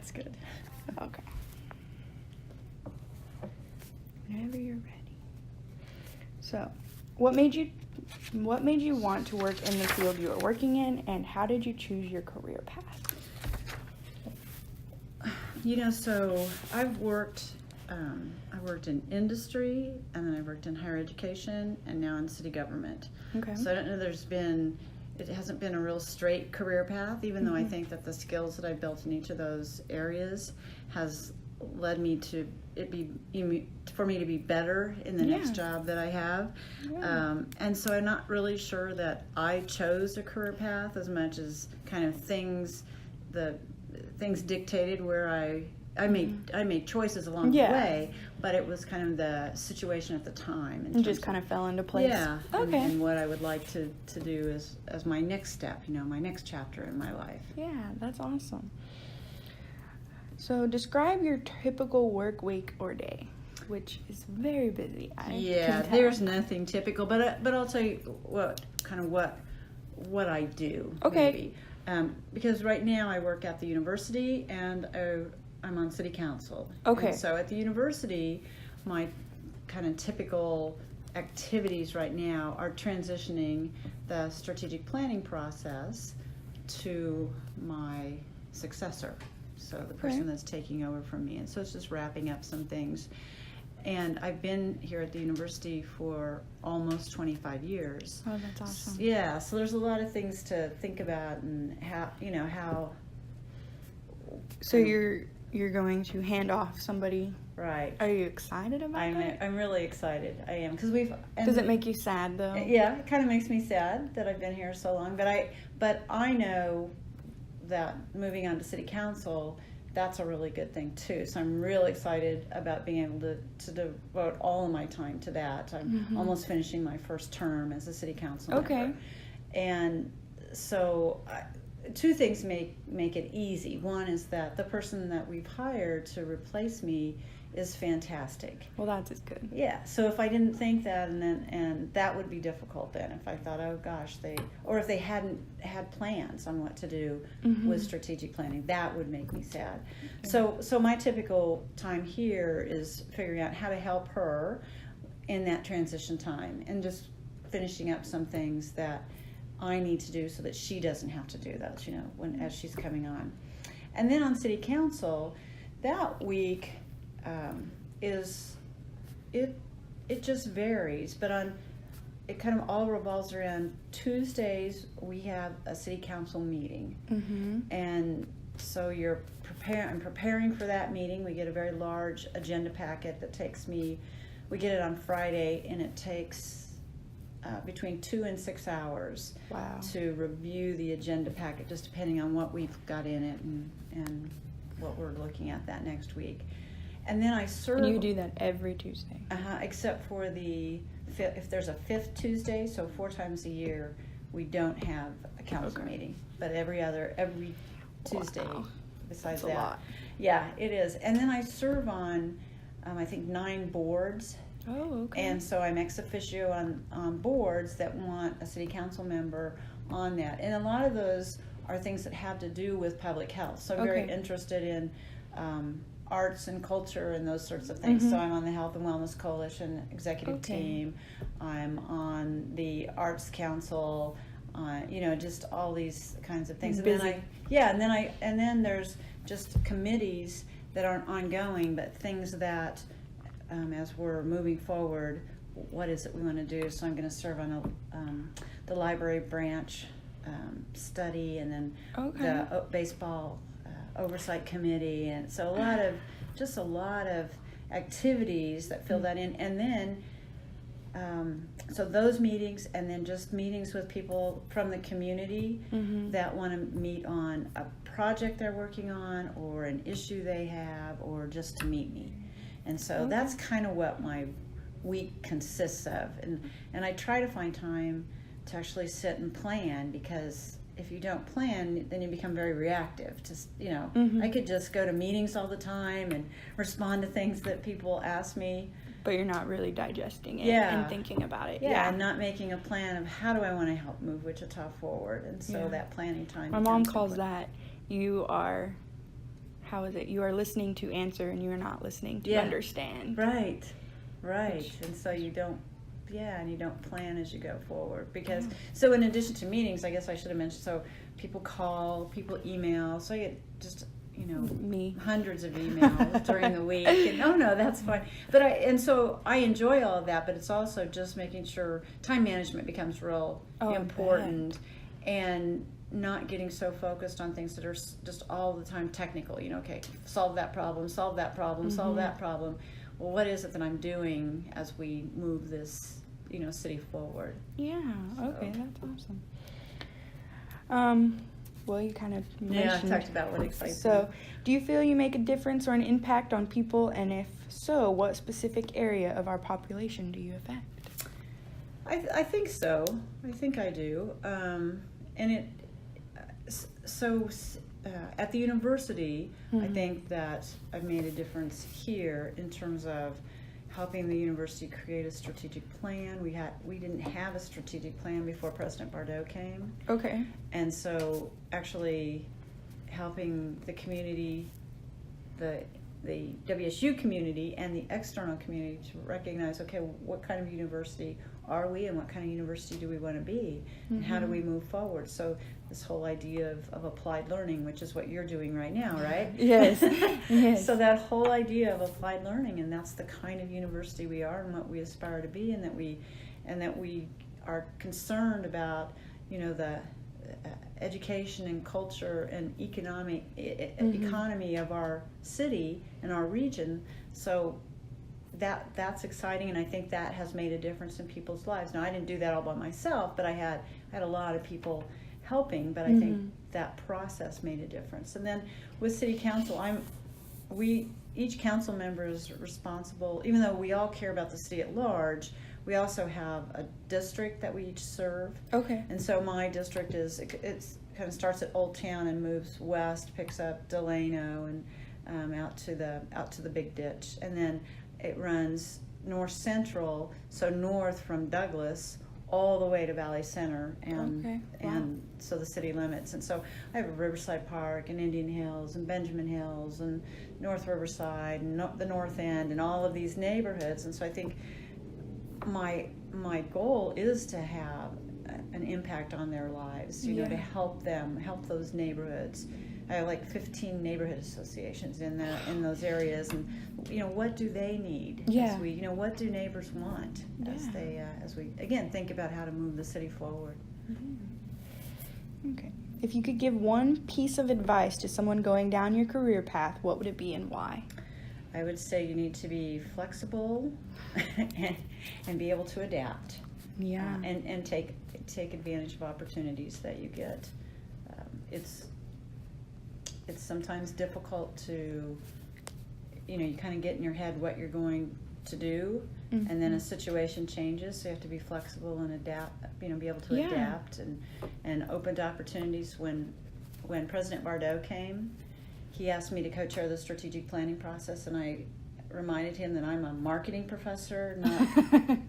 That's good. Okay. Whenever you're ready. So, what made you want to work in the field you are working in, and how did you choose your career path? So I've worked. I worked in industry, and then I worked in higher education, and now in city government. Okay. So I don't know. It hasn't been a real straight career path, even though I think that the skills that I built in each of those areas has led me to for me to be better in the next job that I have. Yeah. And so I'm not really sure that I chose a career path as much as kind of things dictated where I made choices along the way, but it was kind of the situation at the time. You just kind of fell into place. Yeah. Okay. And what I would like to do as my next step, my next chapter in my life. Yeah, that's awesome. So describe your typical work week or day, which is very busy. There's nothing typical, but I'll tell you what I do. Okay. Maybe. Because right now I work at the university and I'm on city council. Okay. And so at the university, my kind of typical activities right now are transitioning the strategic planning process to my successor. So the person that's taking over from me. And so it's just wrapping up some things. And I've been here at the university for almost 25 years. Oh, that's awesome. Yeah, so there's a lot of things to think about and how. So you're going to hand off somebody. Right. Are you excited about that? I'm really excited. I am, because Does it make you sad though? Yeah, it kind of makes me sad that I've been here so long. But I know that moving on to city council, that's a really good thing too. So I'm really excited about being able to devote all of my time to that. I'm almost finishing my first term as a city council member. Okay. And so two things make it easy. One is that the person that we've hired to replace me is fantastic. Well, that's good. Yeah. So if I didn't think that, and that would be difficult then. If I thought, oh gosh, if they hadn't had plans on what to do with strategic planning, that would make me sad. Okay. So my typical time here is figuring out how to help her in that transition time, and just finishing up some things that I need to do so that she doesn't have to do those, as she's coming on. And then on city council, that week it just varies, but it kind of all revolves around Tuesdays. We have a city council meeting, and so I'm preparing for that meeting. We get a very large agenda packet that takes me. We get it on Friday, and it takes between 2 and 6 hours to review the agenda packet, just depending on what we've got in it and what we're looking at that next week. And then I serve. And you do that every Tuesday. Except for if there's a fifth Tuesday, so 4 times a year, we don't have a council meeting. But every Tuesday, besides That's that. a lot. Yeah, it is. And then I serve on, I think 9 boards. Oh, okay. And so I'm ex officio on boards that want a city council member on that. And a lot of those are things that have to do with public health. So I'm very interested in arts and culture and those sorts of things. So I'm on the Health and Wellness Coalition executive team. I'm on the Arts Council. Just all these kinds of things. Busy. And then there's just committees that aren't ongoing, but things that as we're moving forward, what is it we want to do? So I'm going to serve on the library branch study, and then the baseball oversight committee, and so a lot of activities that fill that in. And then so those meetings, and then just meetings with people from the community that want to meet on a project they're working on, or an issue they have, or just to meet me. And so that's kind of what my week consists of. And I try to find time to actually sit and plan, because if you don't plan, then you become very reactive. I could just go to meetings all the time and respond to things that people ask me. But you're not really digesting it and thinking about it. Yeah, and not making a plan of how do I want to help move Wichita forward. And so that planning time. My mom calls that you are how is it? You are listening to answer and you are not listening to understand. Right. And so you don't, and you don't plan as you go forward. Because, so in addition to meetings, I guess I should have mentioned, so people call, people email, so I get just, hundreds of emails during the week. And, no, that's fine. But so I enjoy all of that, but it's also just making sure time management becomes real important. And not getting so focused on things that are just all the time technical, okay, solve that problem, solve that problem, solve that problem. Well, what is it that I'm doing as we move this, city forward? Yeah, okay, that's awesome. Well, you kind of mentioned. I talked about what excites me. So, do you feel you make a difference or an impact on people? And if so, what specific area of our population do you affect? I think so. I think I do. At the university, I think that I've made a difference here in terms of helping the university create a strategic plan. We didn't have a strategic plan before President Bardot came. Okay. And so actually helping the community, the WSU community and the external community to recognize, okay, what kind of university are we and what kind of university do we want to be and how do we move forward? So this whole idea of applied learning, which is what you're doing right now, right? Yes. Yes. So that whole idea of applied learning, and that's the kind of university we are and what we aspire to be, and that we are concerned about, the education and culture and economy of our city and our region. So that's exciting, and I think that has made a difference in people's lives. Now, I didn't do that all by myself, but I had a lot of people helping, but I think that process made a difference. And then with City Council, each council member is responsible, even though we all care about the city at large, we also have a district that we each serve. Okay. And so my district it's kind of starts at Old Town and moves west, picks up Delano and out to the Big Ditch, and then it runs north central, so north from Douglas all the way to Valley Center, and so the city limits. And so I have Riverside Park and Indian Hills and Benjamin Hills and North Riverside and the North End and all of these neighborhoods. And so I think my goal is to have an impact on their lives, to help those neighborhoods. I have like 15 neighborhood associations in those areas, and what do they need? As we, what do neighbors want as we again think about how to move the city forward. Okay. If you could give one piece of advice to someone going down your career path, what would it be and why? I would say you need to be flexible and be able to adapt. Yeah. And take advantage of opportunities that you get. It's sometimes difficult to, you kind of get in your head what you're going to do, and then a situation changes, so you have to be flexible and adapt, be able to adapt and open to opportunities. When President Bardot came, he asked me to co-chair the strategic planning process, and I reminded him that I'm a marketing professor, not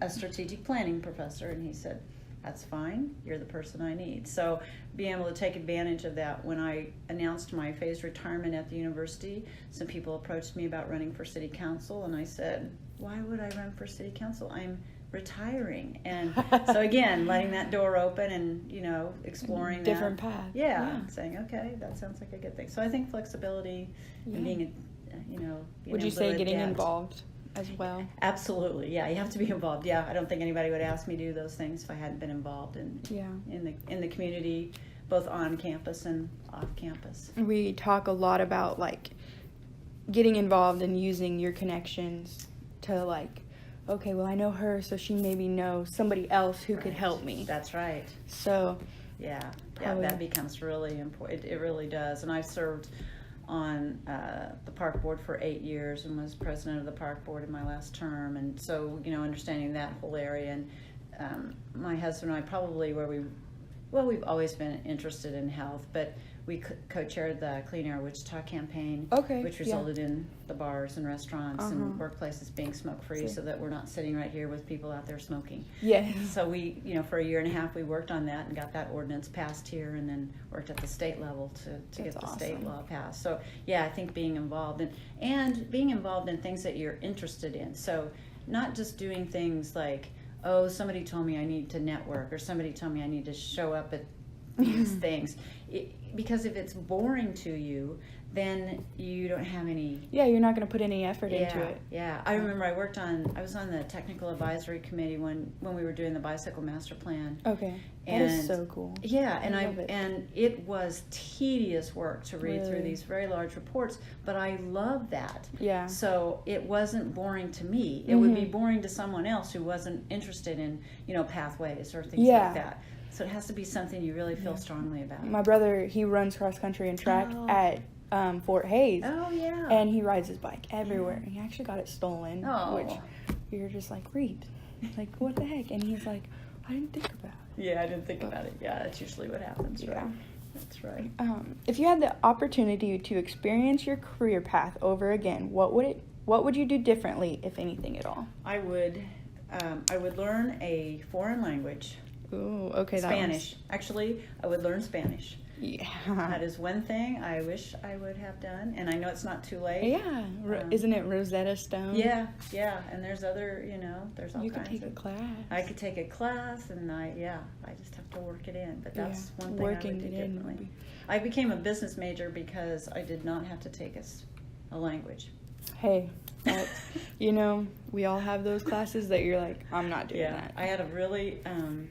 a strategic planning professor, and he said, that's fine, you're the person I need. So being able to take advantage of that. When I announced my phased retirement at the university, some people approached me about running for city council, and I said, why would I run for city council? I'm retiring. And so again, letting that door open and, exploring different path. Yeah, saying, okay, that sounds like a good thing. So I think flexibility and being, would you say getting involved as well? Absolutely, yeah. You have to be involved. Yeah, I don't think anybody would ask me to do those things if I hadn't been involved in the community, both on campus and off campus. We talk a lot about getting involved and using your connections to okay, well, I know her, so she maybe knows somebody else who could help me. That's right. So that becomes really important. It really does. And I've served on the park board for 8 years and was president of the park board in my last term, and so understanding that whole area. And my husband and I we've always been interested in health, but we co-chaired the Clean Air Wichita campaign, Okay, which yeah. resulted in the bars and restaurants and Uh-huh. workplaces being smoke-free, Sure. so that we're not sitting right here with people out there smoking. Yes. So we, for a year and a half, we worked on that and got that ordinance passed here, and then worked at the state level to get That's the state awesome. law passed. So yeah, I think being involved and being involved in things that you're interested in. So not just doing things like, oh, somebody told me I need to network, or somebody told me I need to show up at these things. Because if it's boring to you, then you don't have any. Yeah, you're not going to put any effort into it. Yeah, I remember I was on the technical advisory committee when we were doing the bicycle master plan. Okay. That And is so cool. Yeah, and I love it. and it was tedious work to read through Really? these very large reports, but I love that. Yeah. So it wasn't boring to me. It would be Mhm. boring to someone else who wasn't interested in, pathways or things Yeah. like that. So it has to be something you really feel strongly about. My brother, he runs cross country and track Oh. at Fort Hayes. Oh yeah. And he rides his bike everywhere. He actually got it stolen, Oh. which you're just like, read. Like, what the heck? And he's like, I didn't think about it. Yeah, I didn't think about it. Yeah, that's usually what happens, Yeah. right? That's right. If you had the opportunity to experience your career path over again, what would you do differently, if anything at all? I would learn a foreign language. Ooh, okay, Spanish. Actually, I would learn Spanish. Yeah. That is one thing I wish I would have done, and I know it's not too late. Yeah. Isn't it Rosetta Stone? Yeah, and there's other, there's all You could kinds take a of. class. I could take a class, and I just have to work it in. But that's one thing Working I would do it in would differently. be- I became a business major because I did not have to take a language. Hey, that's, we all have those classes that you're like, I'm not doing that. I had a really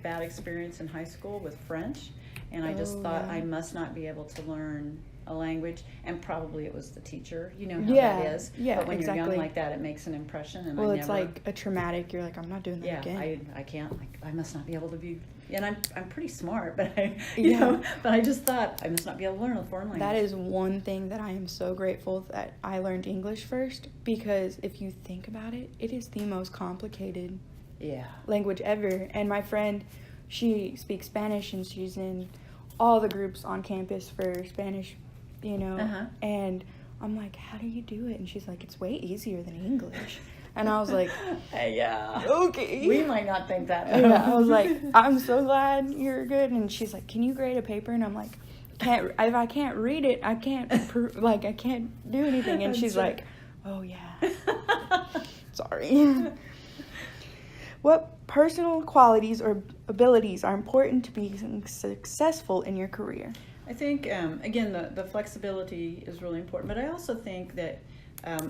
bad experience in high school with French, and I just Oh, thought yeah. I must not be able to learn a language, and probably it was the teacher. You know how Yeah, that is. yeah, But when you're exactly. young like that, it makes an impression, and Well, I it's never. like a traumatic. You're like, I'm not doing that Yeah, again. I can't. I must not be able to be. And I'm pretty smart, but Yeah. but I just thought I must not be able to learn a foreign language. That is one thing that I am so grateful that I learned English first, because if you think about it, it is the most complicated language ever. And my friend, she speaks Spanish, and she's in all the groups on campus for Spanish, and I'm like, how do you do it? And she's like, it's way easier than English. And I was like, yeah. okay. We might not think that. Yeah, I was like, I'm so glad you're good. And she's like, can you grade a paper? And I'm like, if I can't read it, I can't I can't do anything. And That's she's right. like, oh yeah, sorry. What personal qualities or abilities are important to be successful in your career? I think, again, the flexibility is really important, but I also think that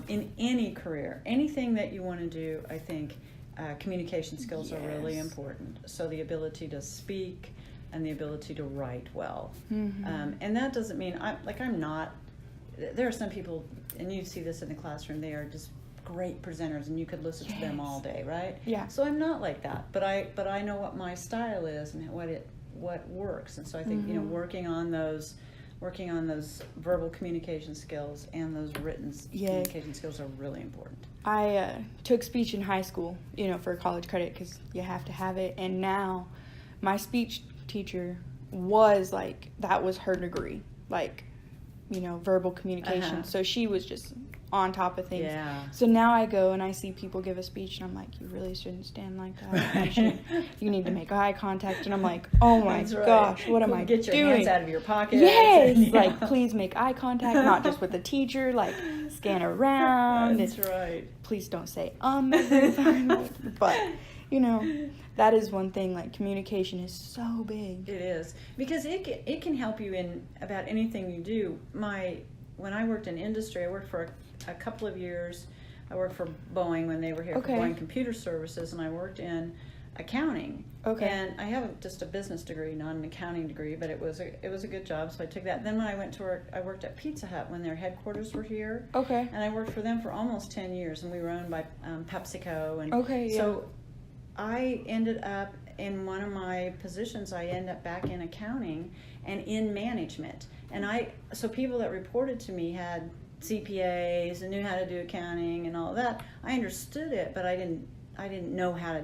in any career, anything that you want to do, I think communication skills are really Yes. important. So the ability to speak and the ability to write well. Mm-hmm. And that doesn't mean, I'm not, there are some people, and you see this in the classroom, they are just great presenters, and you could listen to them Yes. all day, right? Yeah. So I'm not like that, but I know what my style is and what works, and so I think Mhm. working on those verbal communication skills and those written communication skills are really important. I took speech in high school, for college credit, because you have to have it. And now my speech teacher was like, that was her degree, verbal communication. Uh-huh. So she was just on top of things. Yeah. So now I go and I see people give a speech, and I'm like, you really shouldn't stand like that. You need to make eye contact. And I'm like, oh my That's right. gosh, what am I doing? Get your hands out of your pockets. Yes, Yeah. please make eye contact, not just with the teacher, scan around. That's right. Please don't say every time. But, that is one thing, communication is so big. It is, because it can help you in about anything you do. When I worked in industry, I worked for a couple of years. I worked for Boeing when they were here Okay. for Boeing Computer Services, and I worked in accounting. Okay. And I have just a business degree, not an accounting degree, but it was a good job, so I took that. Then when I went to work, I worked at Pizza Hut when their headquarters were here. Okay. And I worked for them for almost 10 years, and we were owned by PepsiCo. And Okay, so I ended up in one of my positions, I ended up back in accounting and in management. And so people that reported to me had CPAs and knew how to do accounting and all that. I understood it, but I didn't know how to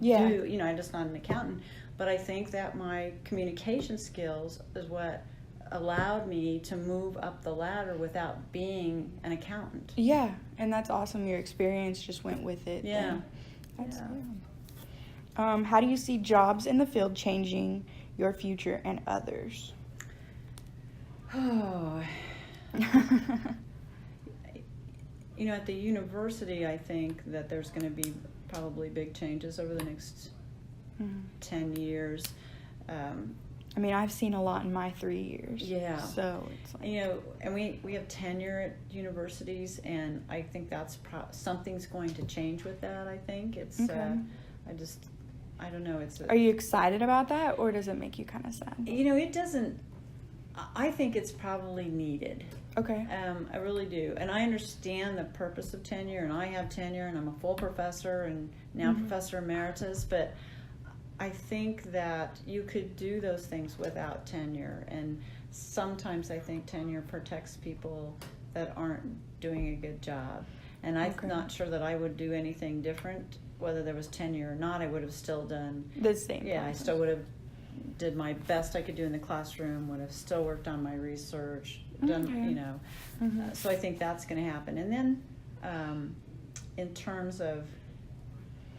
do, I'm just not an accountant. But I think that my communication skills is what allowed me to move up the ladder without being an accountant. Yeah, and that's awesome. Your experience just went with it. Yeah. That's how do you see jobs in the field changing your future and others? Oh. At the university, I think that there's going to be probably big changes over the next 10 years. I mean, I've seen a lot in my 3 years. Yeah. So it's like... and we have tenure at universities, and I think that's something's going to change with that, I think. It's, okay. I don't know. Are you excited about that, or does it make you kind of sad? It doesn't... I think it's probably needed. Okay. I really do. And I understand the purpose of tenure, and I have tenure, and I'm a full professor, and now professor emeritus, but I think that you could do those things without tenure, and sometimes I think tenure protects people that aren't doing a good job. And I'm not sure that I would do anything different, whether there was tenure or not. I would have still done the same. Yeah, I still would have did my best I could do in the classroom, would have still worked on my research, done, so I think that's going to happen. And then in terms of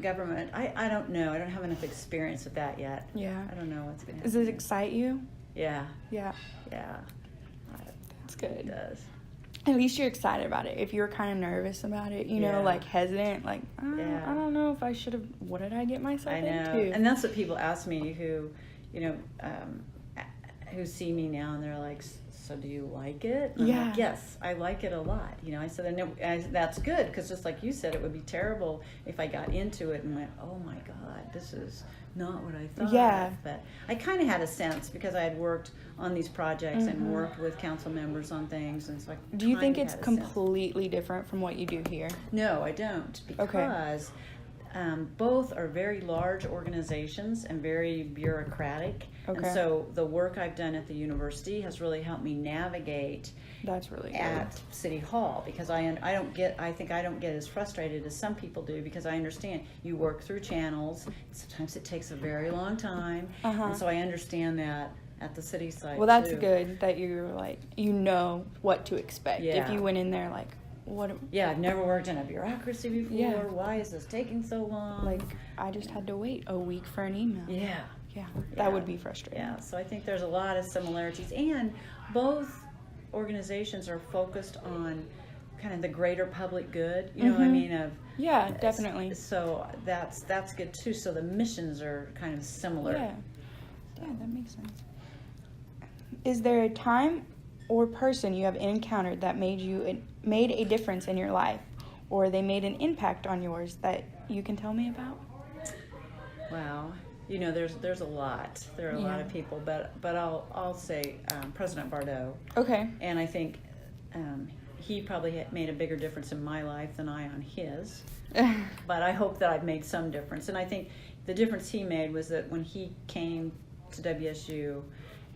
government, I don't know. I don't have enough experience with that yet. Yeah. I don't know what's going to happen. Does it excite you? Yeah. Yeah. Yeah. That's good. It does. At least you're excited about it. If you were kind of nervous about it, like hesitant, like, I don't know if I should have, what did I get myself into? And that's what people ask me who see me now, and they're like, so do you like it? And I'm like, yes, I like it a lot. I said, that's good, because just like you said, it would be terrible if I got into it and went, oh my God, this is not what I thought. Yeah. But I kind of had a sense, because I had worked on these projects and worked with council members on things, and so I Do you think it's completely different from what you do here? No, I don't, because both are very large organizations and very bureaucratic. Okay. And so the work I've done at the university has really helped me navigate That's really good. at City Hall, because I think I don't get as frustrated as some people do, because I understand you work through channels. Sometimes it takes a very long time. And so I understand that at the city site. Well, that's too. good that you're like, what to expect. Yeah. If you went in there like, what? Yeah, I've never worked in a bureaucracy before. Yeah. Why is this taking so long? Like, I just had to wait a week for an email. Yeah. Yeah, that would be frustrating. Yeah, so I think there's a lot of similarities, and both organizations are focused on kind of the greater public good. You know what I mean? Yeah, definitely. So that's good too. So the missions are kind of similar. Yeah, that makes sense. Is there a time or person you have encountered that made a difference in your life, or they made an impact on yours that you can tell me about? Wow. There's a lot. There are a lot of people, but I'll say President Bardot. Okay. And I think he probably made a bigger difference in my life than I on his. But I hope that I've made some difference. And I think the difference he made was that when he came to WSU,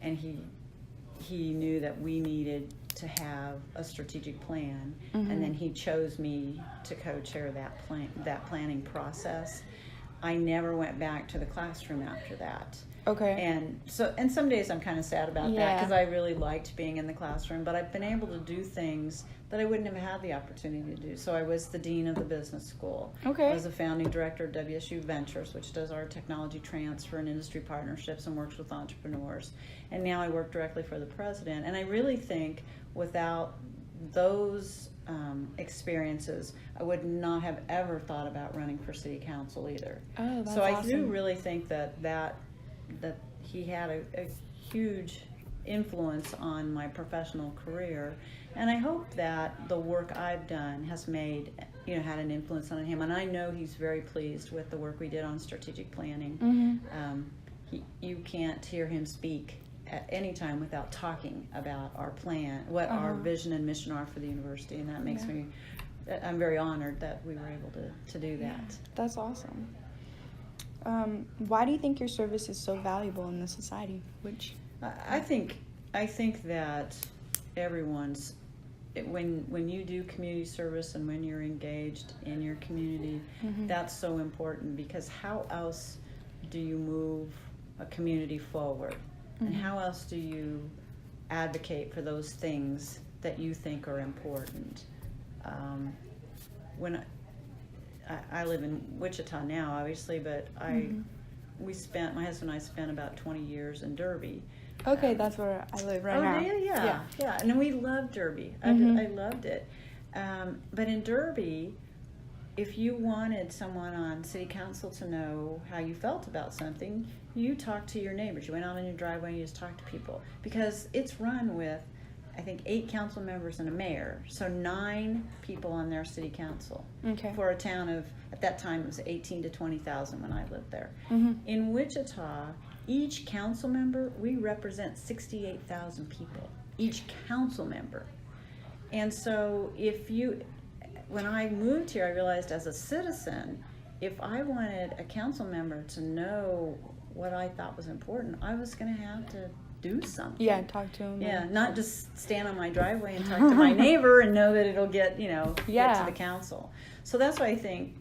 and he knew that we needed to have a strategic plan, and then he chose me to co-chair that planning process. I never went back to the classroom after that. Okay. And some days I'm kind of sad about that, because I really liked being in the classroom, but I've been able to do things that I wouldn't have had the opportunity to do. So I was the dean of the business school. Okay. I was the founding director of WSU Ventures, which does our technology transfer and industry partnerships and works with entrepreneurs. And now I work directly for the president. And I really think without those experiences, I would not have ever thought about running for city council either. Oh, that's awesome. So I do really think that he had a huge influence on my professional career, and I hope that the work I've done has had an influence on him, and I know he's very pleased with the work we did on strategic planning. You can't hear him speak at any time without talking about our plan, what our vision and mission are for the university, and that makes me, I'm very honored that we were able to do that. Yeah, that's awesome. Why do you think your service is so valuable in the society? I think that everyone's, when you do community service and when you're engaged in your community, that's so important, because how else do you move a community forward? And how else do you advocate for those things that you think are important. When I live in Wichita now, obviously, but my husband and I spent about 20 years in Derby. Okay, that's where I live right now. Oh, do you? Yeah. And we loved Derby. I loved it. But in Derby, if you wanted someone on city council to know how you felt about something, you talked to your neighbors. You went out on your driveway and you just talked to people. Because it's run with, I think, 8 council members and a mayor. So 9 people on their city council. Okay. For a town of, at that time, it was 18 to 20,000 when I lived there. In Wichita, each council member, we represent 68,000 people. Each council member. And so when I moved here, I realized as a citizen, if I wanted a council member to know what I thought was important, I was going to have to do something. Yeah, talk to them. Yeah, not just stand on my driveway and talk to my neighbor and know that it'll get to the council. So that's why I think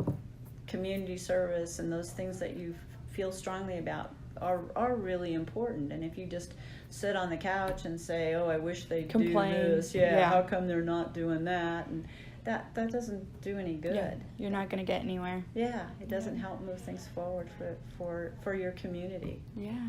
community service and those things that you feel strongly about are really important. And if you just sit on the couch and say, oh, I wish they'd complain. Do this, how come they're not doing that? And that doesn't do any good. Yeah, you're not going to get anywhere. Yeah, it doesn't help move things forward for your community. Yeah.